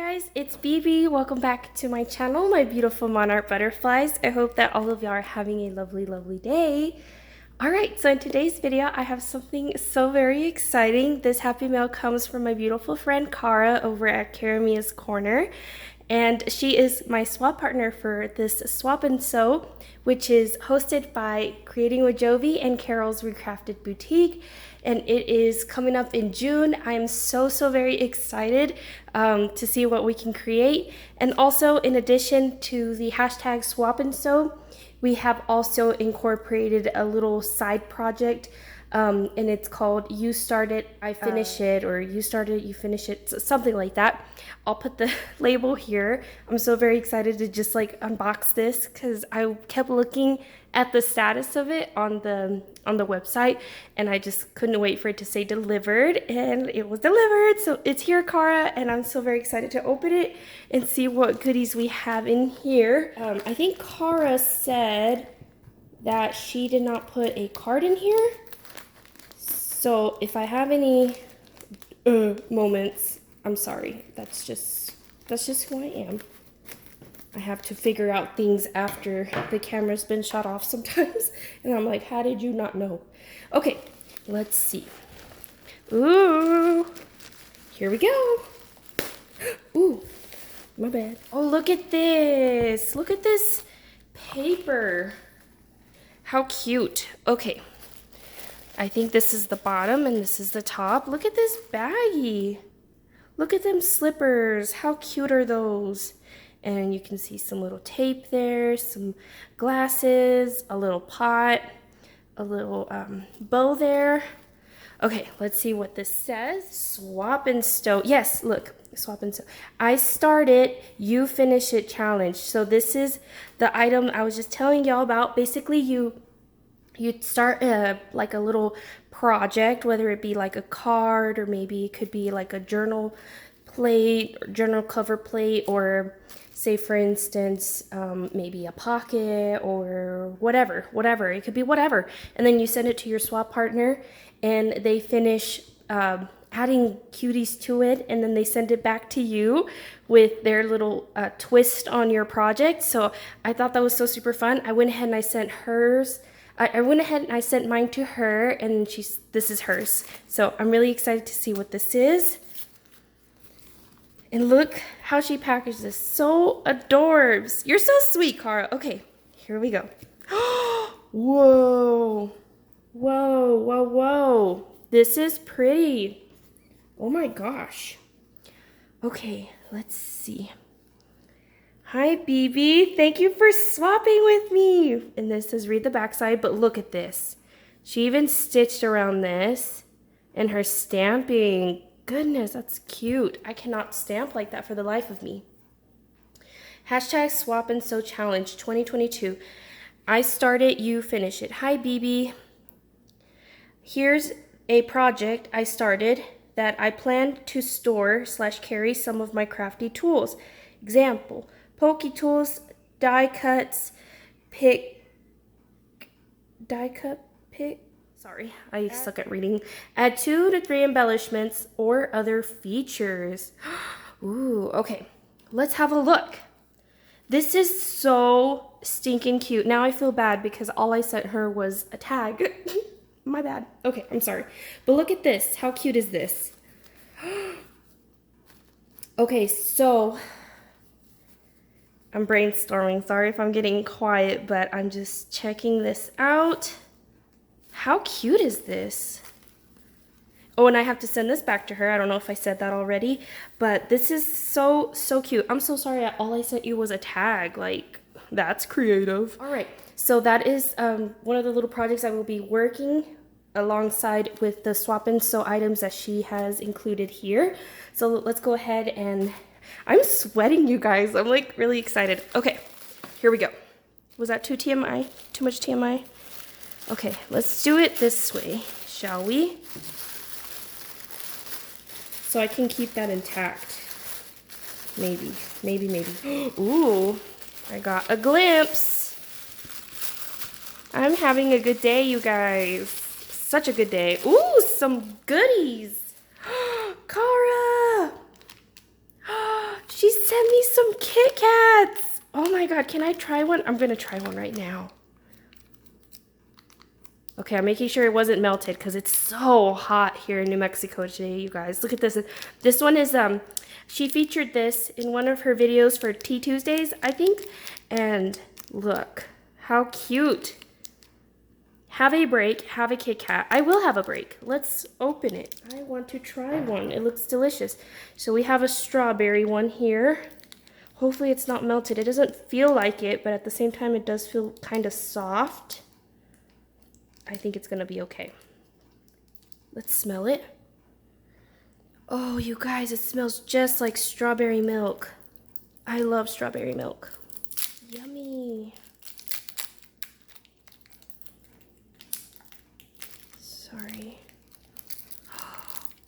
guys, it's BB. Welcome back to my channel, my beautiful monarch butterflies. I hope that all of y'all are having a lovely day. Alright, so in today's video, I have something so very exciting. This happy mail comes from my beautiful friend Cara over at Caramia's Corner. And she is my swap partner for this Swap and Sew, which is hosted by Creating with Jovi and Carol's Recrafted Boutique. And it is coming up in June. I am so very excited to see what we can create. And also, in addition to the hashtag Swap and Sew, we have also incorporated a little side project, and it's called You Start It, I Finish It, or You Start It, You Finish It, something like that. I'll put the label here. I'm so very excited to just like unbox this because I kept looking at the status of it on the website, and I just couldn't wait for it to say delivered, and it was delivered. So it's here, Cara, and I'm so very excited to open it and see what goodies we have in here. I think Cara said that she did not put a card in here. So if I have any moments, I'm sorry. That's just who I am. I have to figure out things after the camera's been shut off sometimes. And I'm like, how did you not know? Okay, let's see. Ooh, here we go. Ooh, my bad. Oh, look at this. Look at this paper. How cute. Okay. I think this is the bottom and this is the top. Look at this baggie. Look at them slippers. How cute are those? And you can see some little tape there, some glasses, a little pot, a little bow there. Okay, let's see what this says. Swap and sew. Yes, look, swap and sew. I started, you finish it challenge. So this is the item I was just telling y'all about. Basically, you start like a little project, whether it be like a card or maybe it could be like a journal plate or journal cover plate, or say for instance maybe a pocket or whatever. It could be whatever. And then you send it to your swap partner and they finish adding cuties to it, and then they send it back to you with their little twist on your project. So I thought that was so super fun. I went ahead and I sent hers. I went ahead and I sent mine to her, and this is hers. So I'm really excited to see what this is. And look how she packaged this. So adorbs. You're so sweet, Cara. Okay, here we go. Whoa. Whoa. This is pretty. Oh my gosh. Okay, let's see. Hi, BB. Thank you for swapping with me. And this says read the backside, but look at this. She even stitched around this and her stamping. Goodness, that's cute. I cannot stamp like that for the life of me. Hashtag Swap and Sew Challenge 2022. I start it, you finish it. Hi, BB. Here's a project I started that I plan to store/carry some of my crafty tools. Example. Pokey tools, die cut pick. Sorry, I suck at reading. Add 2 to 3 embellishments or other features. Ooh, okay. Let's have a look. This is so stinking cute. Now I feel bad because all I sent her was a tag. My bad. Okay, I'm sorry. But look at this. How cute is this? Okay, so I'm brainstorming. Sorry if I'm getting quiet, but I'm just checking this out. How cute is this? Oh, and I have to send this back to her. I don't know if I said that already, but this is so cute. I'm so sorry. All I sent you was a tag. Like, that's creative. All right. So that is one of the little projects I will be working alongside with the swap and sew items that she has included here. So let's go ahead and I'm sweating, you guys. I'm like really excited. Okay, here we go. Was that too TMI? Too much TMI? Okay, let's do it this way, shall we? So I can keep that intact. Maybe. Ooh, I got a glimpse. I'm having a good day, you guys. Such a good day. Ooh, some goodies. Cara! She can I try one? I'm gonna try one right now. Okay, I'm making sure it wasn't melted because it's so hot here in New Mexico today, you guys. Look at this. This one is, she featured this in one of her videos for Tea Tuesdays, I think. And look, how cute. Have a break, have a Kit Kat. I will have a break. Let's open it. I want to try one. It looks delicious. So we have a strawberry one here. Hopefully it's not melted. It doesn't feel like it, but at the same time it does feel kind of soft. I think it's gonna be okay. Let's smell it. Oh, you guys, it smells just like strawberry milk. I love strawberry milk. Yummy. Sorry.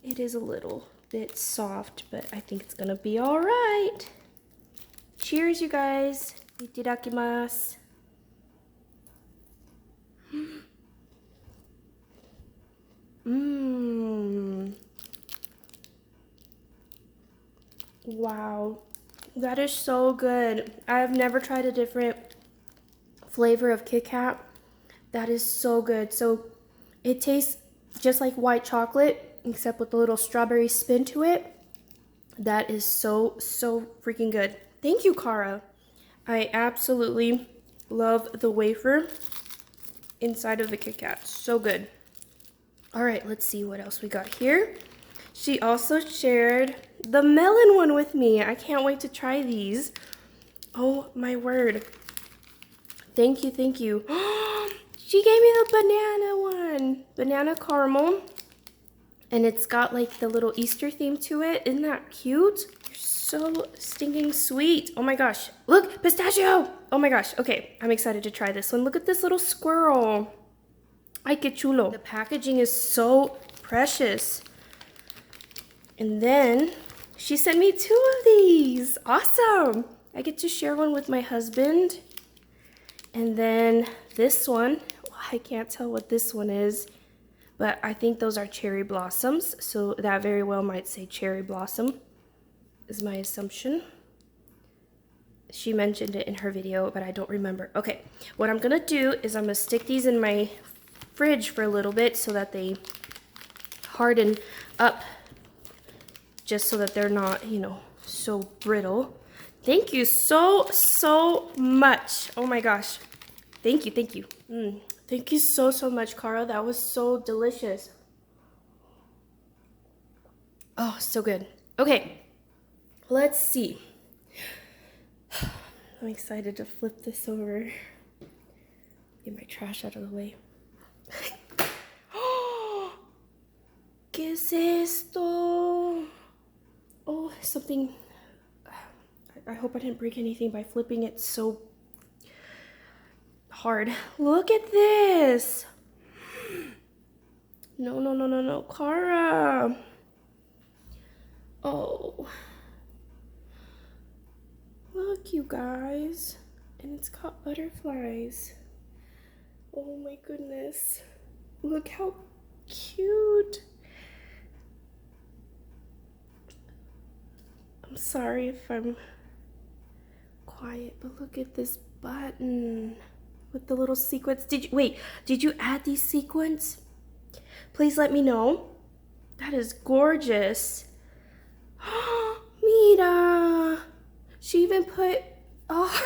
It is a little bit soft, but I think it's gonna be all right. Cheers, you guys. Itadakimasu. Mmm. Wow. That is so good. I have never tried a different flavor of Kit Kat. That is so good. So it tastes just like white chocolate, except with a little strawberry spin to it. That is so freaking good. Thank you, Cara. I absolutely love the wafer inside of the Kit Kat. So good. All right, let's see what else we got here. She also shared the melon one with me. I can't wait to try these. Oh my word. Thank you, thank you. She gave me the banana one. Banana caramel. And it's got like the little Easter theme to it. Isn't that cute? You're so stinking sweet. Oh my gosh. Look, pistachio. Oh my gosh. Okay, I'm excited to try this one. Look at this little squirrel. Ay, que chulo. The packaging is so precious. And then she sent me 2 of these. Awesome. I get to share one with my husband. And then this one, I can't tell what this one is, but I think those are cherry blossoms. So that very well might say cherry blossom is my assumption. She mentioned it in her video, but I don't remember. Okay, what I'm gonna do is I'm gonna stick these in my fridge for a little bit so that they harden up, just so that they're not, you know, so brittle. Thank you so much. Oh my gosh. Thank you. Thank you so much, Cara. That was so delicious. Oh, so good. Okay, let's see. I'm excited to flip this over. Get my trash out of the way. ¿Qué es esto? Oh, something. I hope I didn't break anything by flipping it so hard. Look at this. No, Cara. Oh. Look, you guys. And it's got butterflies. Oh my goodness. Look how cute. I'm sorry if I'm quiet, but look at this button with the little sequins. Did you add these sequins? Please let me know. That is gorgeous. Mira. She even put, oh,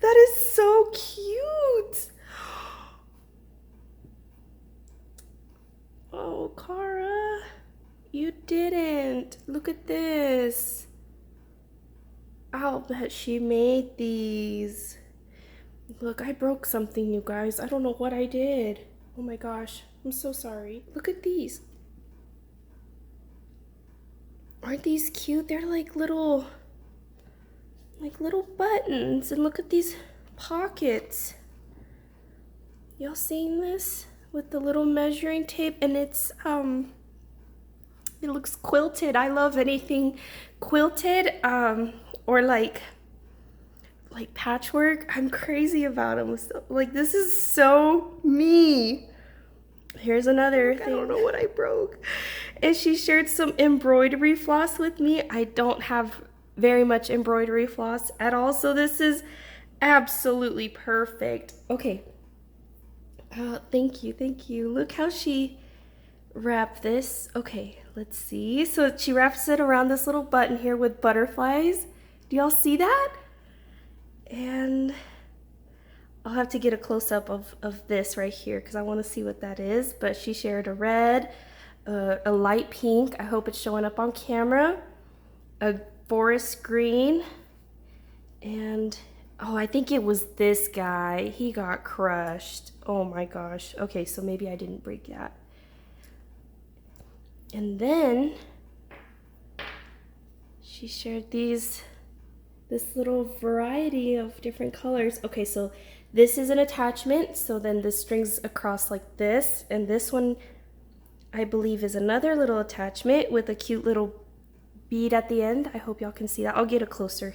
that is so cute. Oh, Cara, you didn't. Look at this. I'll bet she made these. Look, I broke something, you guys. I don't know what I did. Oh my gosh, I'm so sorry. Look at these. Aren't these cute? They're like little buttons. And look at these pockets. Y'all seen this? With the little measuring tape, and it's it looks quilted. I love anything quilted or like patchwork. I'm crazy about them. So, like, this is so me. Here's another thing. I don't know what I broke. And she shared some embroidery floss with me. I don't have very much embroidery floss at all, so this is absolutely perfect. Okay. Thank you, thank you. Look how she wrapped this. Okay, let's see. So she wraps it around this little button here with butterflies. Do y'all see that? And I'll have to get a close-up of this right here because I want to see what that is. But she shared a red, a light pink. I hope it's showing up on camera. A forest green. And, oh, I think it was this guy. He got crushed. Oh my gosh. Okay, so maybe I didn't break that. And then she shared this little variety of different colors. Okay, so this is an attachment, so then this strings across like this, and this one I believe is another little attachment with a cute little bead at the end. I hope y'all can see that. I'll get a closer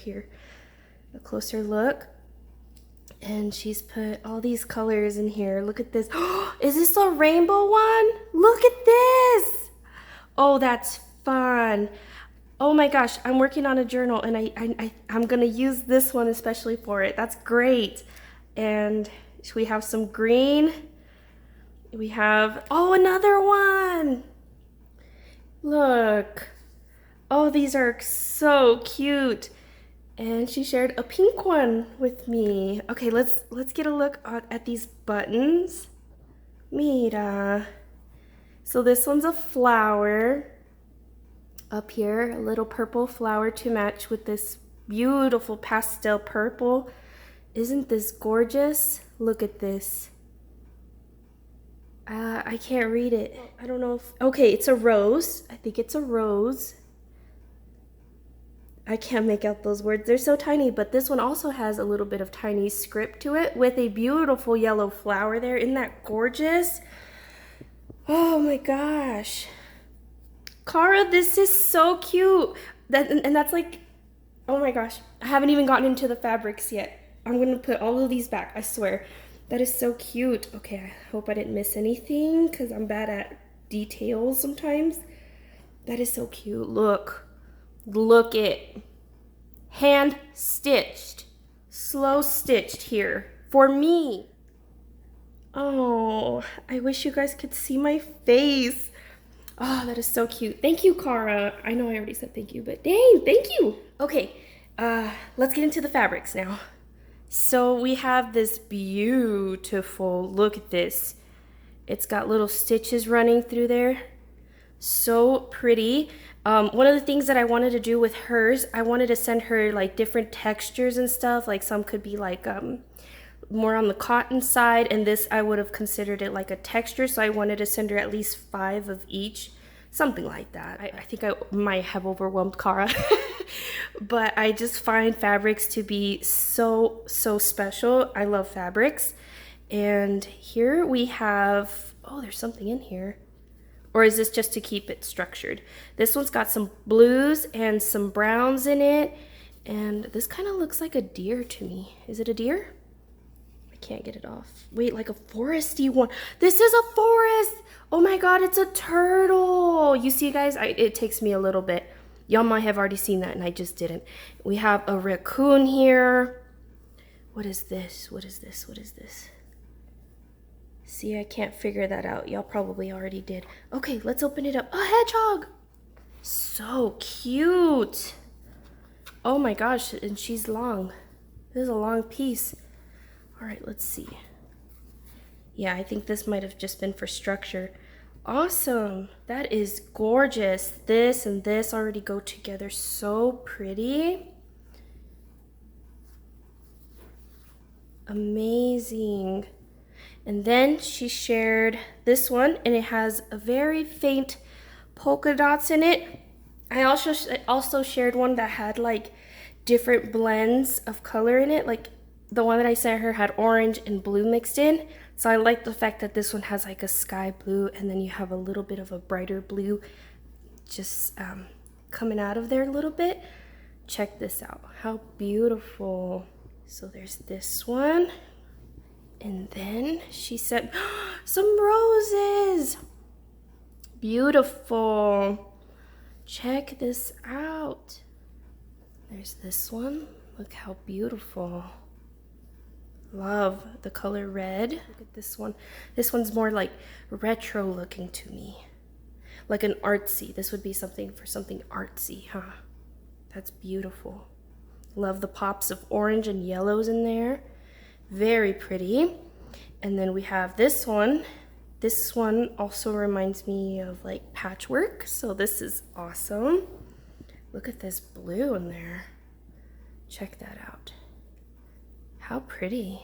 look. And she's put all these colors in here. Look at this. Is this a rainbow one? Look at this. Oh, that's fun. Oh my gosh, I'm working on a journal and I'm gonna use this one especially for it. That's great. And we have some green. We have, oh, another one. Look. Oh, these are so cute. And she shared a pink one with me. Okay, let's get a look at these buttons. Mira. So this one's a flower. Up here, a little purple flower to match with this beautiful pastel purple. Isn't this gorgeous? Look at this. I can't read it. I don't know if, okay, it's a rose. I think it's a rose. I can't make out those words. They're so tiny, but this one also has a little bit of tiny script to it with a beautiful yellow flower there. Isn't that gorgeous? Oh my gosh. Cara, this is so cute. And that's like, oh my gosh. I haven't even gotten into the fabrics yet. I'm going to put all of these back, I swear. That is so cute. Okay, I hope I didn't miss anything because I'm bad at details sometimes. That is so cute. Look it. Hand stitched. Slow stitched here for me. Oh, I wish you guys could see my face. Oh, that is so cute. Thank you, Cara. I know I already said thank you, but dang, thank you. Okay, let's get into the fabrics now. So we have this beautiful, look at this. It's got little stitches running through there. So pretty. One of the things that I wanted to do with hers, I wanted to send her like different textures and stuff. Like some could be like more on the cotton side, and this I would have considered it like a texture. So I wanted to send her at least 5 of each, something like that. I think I might have overwhelmed Cara. But I just find fabrics to be so special. I love fabrics. And here we have, oh, there's something in here. Or is this just to keep it structured? This one's got some blues and some browns in it. And this kind of looks like a deer to me. Is it a deer? I can't get it off. Wait, like a foresty one. This is a forest. Oh my God, it's a turtle. You see, guys, it takes me a little bit. Y'all might have already seen that and I just didn't. We have a raccoon here. What is this? What is this? What is this? See, I can't figure that out. Y'all probably already did. Okay, let's open it up. A hedgehog. So cute. Oh my gosh, and she's long. This is a long piece. All right, let's see. Yeah, I think this might have just been for structure. Awesome. That is gorgeous. This and this already go together so pretty. Amazing. And then she shared this one, and it has a very faint polka dots in it. I also shared one that had like different blends of color in it. Like the one that I sent her had orange and blue mixed in. So I like the fact that this one has like a sky blue, and then you have a little bit of a brighter blue just coming out of there a little bit. Check this out. How beautiful. So there's this one. And then she said, some roses. Beautiful. Check this out. There's this one. Look how beautiful. Love the color red. Look at this one. This one's more like retro looking to me. Like an artsy. This would be something for something artsy, huh? That's beautiful. Love the pops of orange and yellows in there. Very pretty. And then we have this one. This one also reminds me of like patchwork. So this is awesome. Look at this blue in there. Check that out. How pretty.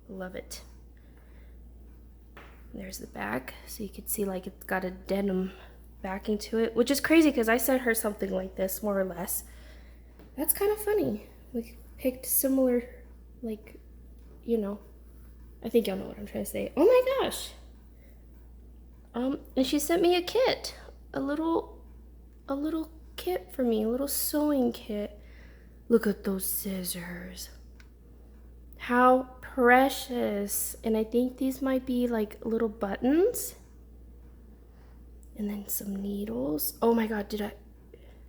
Love it. There's the back. So you can see like it's got a denim backing to it, which is crazy because I sent her something like this, more or less. That's kind of funny. We picked similar, like, you know, I think y'all know what I'm trying to say. Oh my gosh. And she sent me a kit, a little kit for me, a little sewing kit. Look at those scissors. How precious. And I think these might be like little buttons. And then some needles. Oh my God,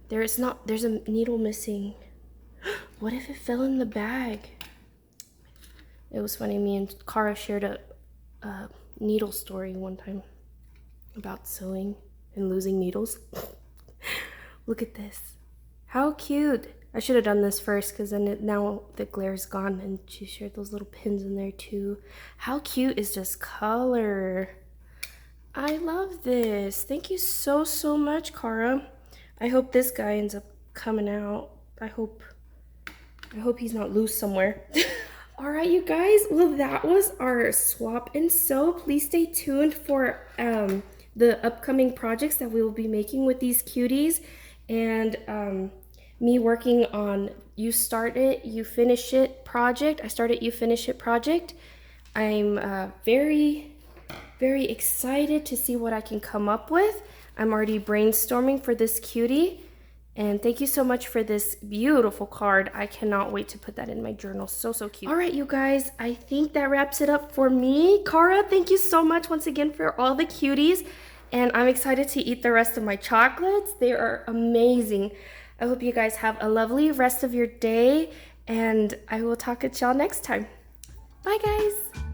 there's a needle missing. What if it fell in the bag? It was funny, me and Cara shared a needle story one time about sewing and losing needles. Look at this. How cute. I should have done this first because then now the glare's gone, and she shared those little pins in there too. How cute is this color? I love this. Thank you so much, Cara. I hope this guy ends up coming out. I hope he's not loose somewhere. All right, you guys. Well, that was our swap and sew. Please stay tuned for the upcoming projects that we will be making with these cuties, and me working on you start it, you finish it project. I start it, you finish it project. I'm very excited to see what I can come up with. I'm already brainstorming for this cutie. And thank you so much for this beautiful card. I cannot wait to put that in my journal. So cute. All right, you guys, I think that wraps it up for me. Cara, thank you so much once again for all the cuties. And I'm excited to eat the rest of my chocolates. They are amazing. I hope you guys have a lovely rest of your day. And I will talk to y'all next time. Bye, guys.